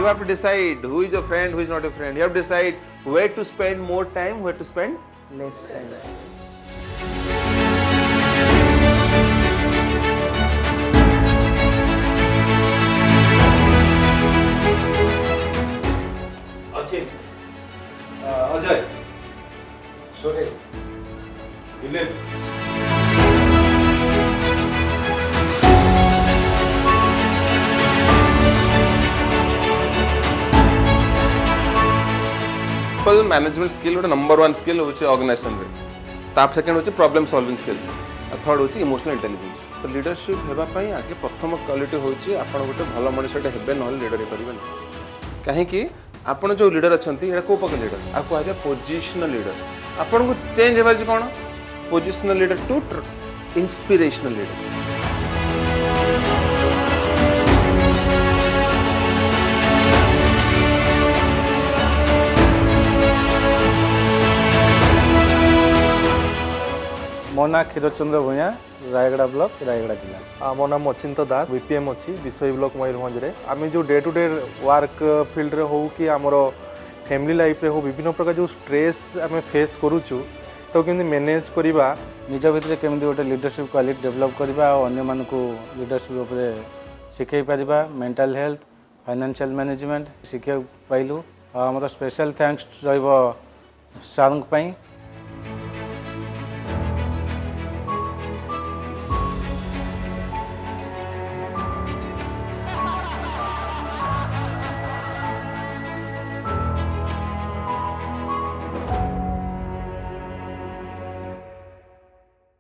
have to decide who is your friend, who is not a friend. You have to decide where to spend more time, where to spend less time. Achin, Ajay, Sohail, Dilip. Management skill गोटे number 1 skill होची organisation रे ताप second होची problem solving skill third होची emotional intelligence तो leadership हेबा पई आगे प्रथम क्वालिटी होची आपण गोटे भलो मनुष्यटे हेबे न लीडर करिबन काहे कि आपण जो लीडर अछंती एटा को पक लीडर आ को आजे पोजिशनल लीडर आपण को चेंज हेबा जे कोन positional leader to inspirational leader मो ना क्षीरचंद्र भूया रायगड़ा ब्लॉक रायगड़ा जिला। मो नाम अचिंत दास बीपीएम अच्छी विश्व ब्लॉक मयूरभंज रे आम जो day to day work field रे हो कि आमर फैमिली लाइफ रे हो विभिन्न प्रकार जो स्ट्रेस आम फेस करूचु तो केमि मैनेज करवा निज भितर केमि गोटे लीडरशिप क्वालिटी डेवलप करवा और अन्य मानक लीडरशिप उपरे शिखै पारिबा मेंटल हेल्थ फाइनेंशियल मैनेजमेंट शिखै पाइलु आमर स्पेशल थैंक्स रहइबो सारंग पई